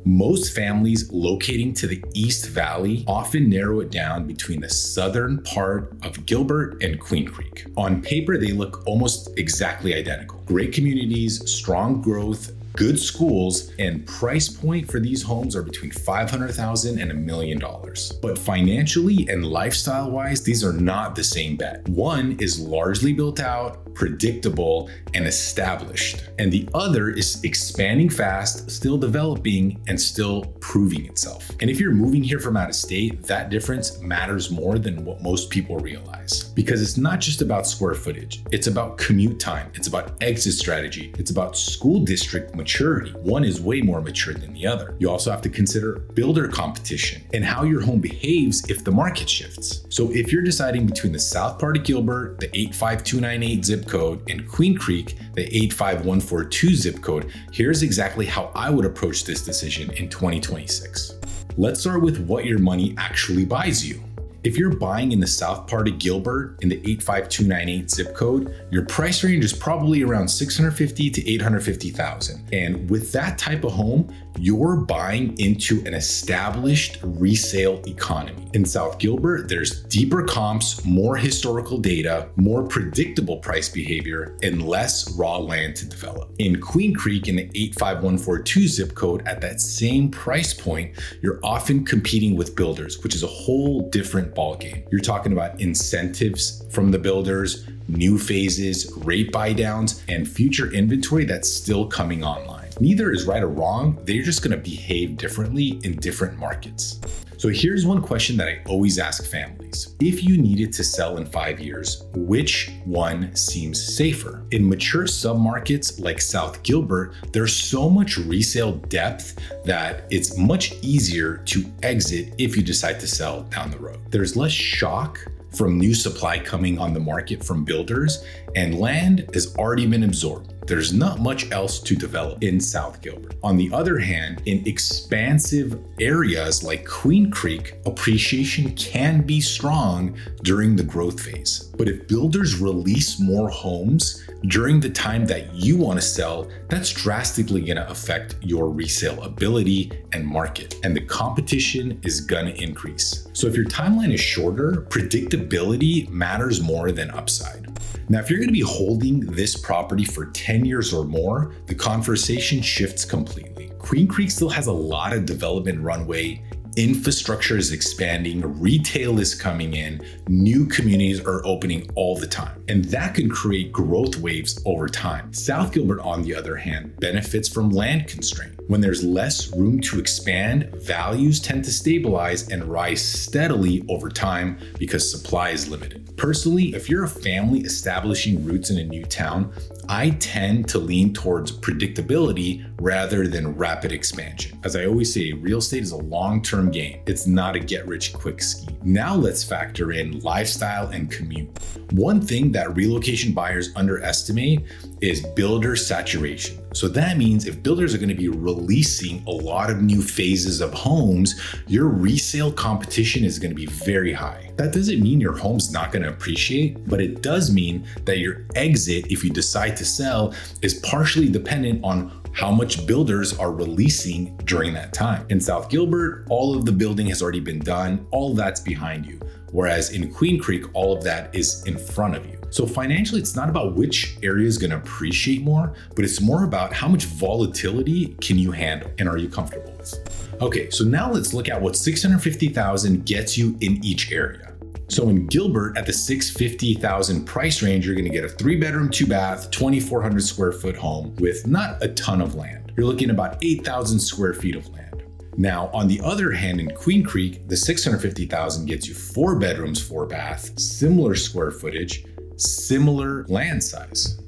Most families locating to the East Valley often narrow it down between the southern part of Gilbert and Queen Creek. On paper, they look almost exactly identical. Great communities, strong growth, good schools, and price point for these homes are between $500,000 and $1 million. But financially and lifestyle-wise, these are not the same bet. One is largely built out, predictable, and established. And the other is expanding fast, still developing, and still proving itself. And if you're moving here from out of state, that difference matters more than what most people realize. Because it's not just about square footage. It's about commute time. It's about exit strategy. It's about school district maturity. One is way more mature than the other. You also have to consider builder competition and how your home behaves if the market shifts. So if you're deciding between the south part of Gilbert, the 85298 zip code, and Queen Creek, the 85142 zip code, here's exactly how I would approach this decision in 2026. Let's start with what your money actually buys you. If you're buying in the south part of Gilbert in the 85298 zip code, your price range is probably around $650,000 to $850,000. And with that type of home, you're buying into an established resale economy. In South Gilbert, there's deeper comps, more historical data, more predictable price behavior, and less raw land to develop. In Queen Creek in the 85142 zip code, at that same price point, you're often competing with builders, which is a whole different ballgame. You're talking about incentives from the builders, new phases, rate buy downs, and future inventory that's still coming online. Neither is right or wrong, they're just gonna behave differently in different markets. So here's one question that I always ask families. If you needed to sell in 5 years, which one seems safer? In mature submarkets like South Gilbert, there's so much resale depth that it's much easier to exit if you decide to sell down the road. There's less shock from new supply coming on the market from builders, and land has already been absorbed. There's not much else to develop in South Gilbert. On the other hand, in expansive areas like Queen Creek, appreciation can be strong during the growth phase. But if builders release more homes during the time that you want to sell, that's drastically going to affect your resale ability and market. And the competition is going to increase. So if your timeline is shorter, predictability matters more than upside. Now, if you're going to be holding this property for 10 years or more, the conversation shifts completely. Queen Creek still has a lot of development runway. Infrastructure is expanding, retail is coming in, new communities are opening all the time, and that can create growth waves over time. South Gilbert, on the other hand, benefits from land constraint. When there's less room to expand, values tend to stabilize and rise steadily over time because supply is limited. Personally, if you're a family establishing roots in a new town, I tend to lean towards predictability rather than rapid expansion. As I always say, real estate is a long-term game. It's not a get-rich-quick scheme. Now let's factor in lifestyle and commute. One thing that relocation buyers underestimate is builder saturation. So that means if builders are going to be releasing a lot of new phases of homes, your resale competition is going to be very high. That doesn't mean your home's not going to appreciate, but it does mean that your exit, if you decide to sell, is partially dependent on how much builders are releasing during that time. In South Gilbert, all of the building has already been done, all of that's behind you. Whereas in Queen Creek, all of that is in front of you. So financially, it's not about which area is gonna appreciate more, but it's more about how much volatility can you handle and are you comfortable with? Okay, so now let's look at what $650,000 gets you in each area. So in Gilbert, at the $650,000 price range, you're gonna get a 3-bedroom, 2-bath, 2,400 square foot home with not a ton of land. You're looking at about 8,000 square feet of land. Now, on the other hand, in Queen Creek, the $650,000 gets you 4 bedrooms, 4 baths, similar square footage, similar land size.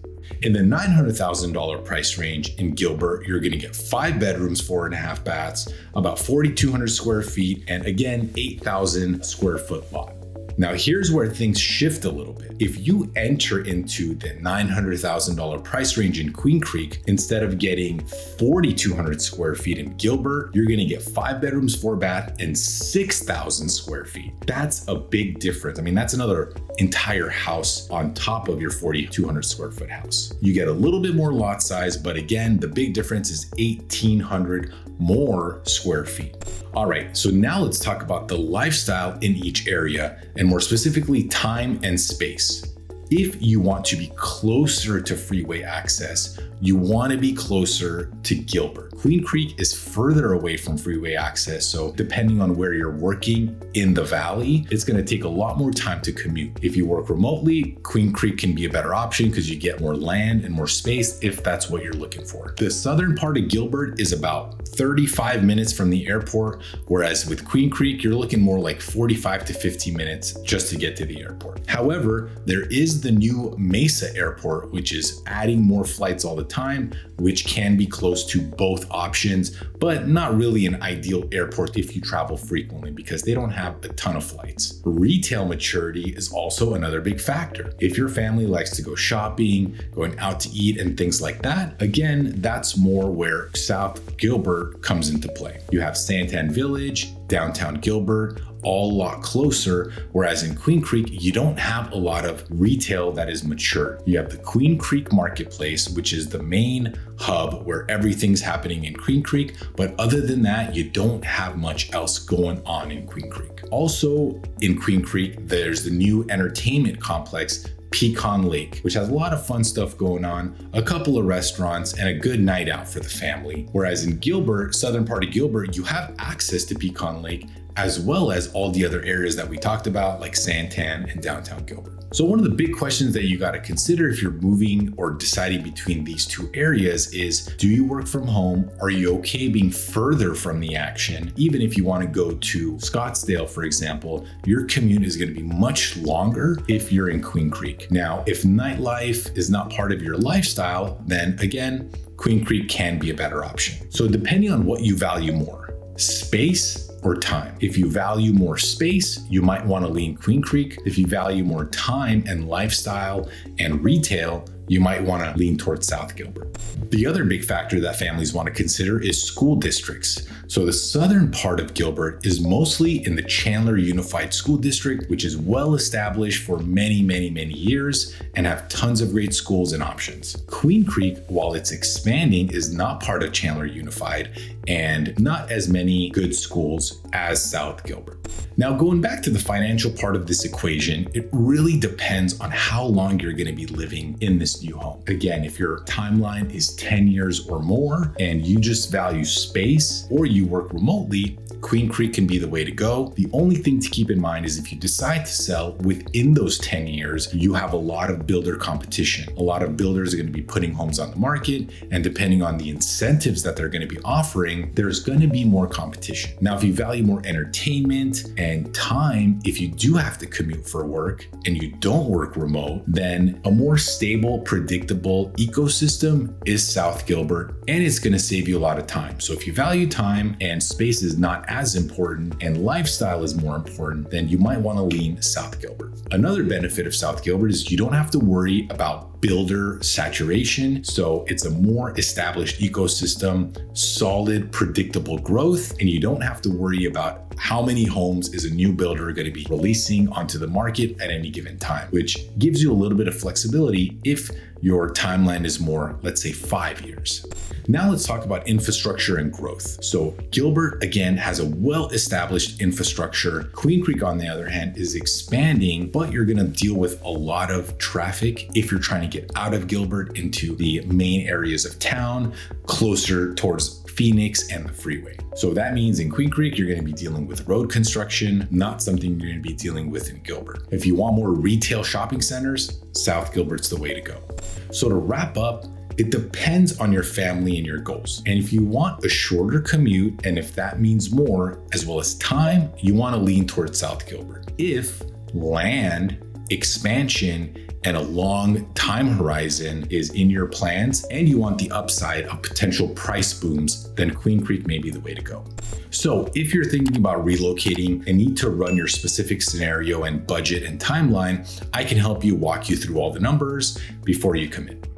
In the $900,000 price range in Gilbert, you're gonna get 5 bedrooms, 4.5 baths, about 4,200 square feet, and again, 8,000 square foot lot. Now, here's where things shift a little bit. If you enter into the $900,000 price range in Queen Creek, instead of getting 4,200 square feet in Gilbert, you're gonna get 5 bedrooms, 4 bath, and 6,000 square feet. That's a big difference. I mean, that's another entire house on top of your 4,200 square foot house. You get a little bit more lot size, but again, the big difference is 1,800 more square feet. All right, so now let's talk about the lifestyle in each area, and more specifically, time and space. If you want to be closer to freeway access, you want to be closer to Gilbert. Queen Creek is further away from freeway access, so depending on where you're working in the valley, it's going to take a lot more time to commute. If you work remotely, Queen Creek can be a better option because you get more land and more space if that's what you're looking for. The southern part of Gilbert is about 35 minutes from the airport, whereas with Queen Creek, you're looking more like 45 to 50 minutes just to get to the airport. However, there is the new Mesa Airport, which is adding more flights all the time, which can be close to both options, but not really an ideal airport if you travel frequently because they don't have a ton of flights. Retail maturity is also another big factor. If your family likes to go shopping, going out to eat and things like that, again, that's more where South Gilbert comes into play. You have Santan Village, downtown Gilbert, all a lot closer, whereas in Queen Creek, you don't have a lot of retail that is mature. You have the Queen Creek Marketplace, which is the main hub where everything's happening in Queen Creek, but other than that, you don't have much else going on in Queen Creek. Also in Queen Creek, there's the new entertainment complex, Pecan Lake, which has a lot of fun stuff going on, a couple of restaurants, and a good night out for the family. Whereas in Gilbert, southern part of Gilbert, you have access to Pecan Lake, as well as all the other areas that we talked about, like Santan and downtown Gilbert. So one of the big questions that you got to consider if you're moving or deciding between these two areas is, do you work from home? Are you okay being further from the action? Even if you want to go to Scottsdale, for example, your commute is going to be much longer if you're in Queen Creek. Now, if nightlife is not part of your lifestyle, then again, Queen Creek can be a better option. So depending on what you value more, space or time. If you value more space, you might want to lean Queen Creek. If you value more time and lifestyle and retail, you might want to lean towards South Gilbert. The other big factor that families want to consider is school districts. So the southern part of Gilbert is mostly in the Chandler Unified School District, which is well established for many years and have tons of great schools and options. Queen Creek, while it's expanding, is not part of Chandler Unified and not as many good schools as South Gilbert. Now, going back to the financial part of this equation, it really depends on how long you're going to be living in this new home. Again, if your timeline is 10 years or more and you just value space or you work remotely, Queen Creek can be the way to go. The only thing to keep in mind is if you decide to sell within those 10 years, you have a lot of builder competition. A lot of builders are going to be putting homes on the market, and depending on the incentives that they're going to be offering, there's going to be more competition. Now, if you value more entertainment and time, if you do have to commute for work and you don't work remote, then a more stable, predictable ecosystem is South Gilbert, and it's going to save you a lot of time. So if you value time and space is not as important and lifestyle is more important, then you might want to lean South Gilbert. Another benefit of South Gilbert is you don't have to worry about builder saturation. So it's a more established ecosystem, solid, predictable growth, and you don't have to worry about how many homes is a new builder going to be releasing onto the market at any given time, which gives you a little bit of flexibility if your timeline is more, let's say, 5 years. Now let's talk about infrastructure and growth. So Gilbert, again, has a well-established infrastructure. Queen Creek, on the other hand, is expanding, but you're going to deal with a lot of traffic if you're trying to get out of Gilbert into the main areas of town, closer towards Phoenix and the freeway. So that means in Queen Creek, you're going to be dealing with road construction, not something you're going to be dealing with in Gilbert. If you want more retail shopping centers, South Gilbert's the way to go. So to wrap up, it depends on your family and your goals. And if you want a shorter commute, and if that means more, as well as time, you want to lean towards South Gilbert. If land, expansion, and a long time horizon is in your plans and you want the upside of potential price booms, then Queen Creek may be the way to go. So if you're thinking about relocating and need to run your specific scenario and budget and timeline, I can help you walk you through all the numbers before you commit.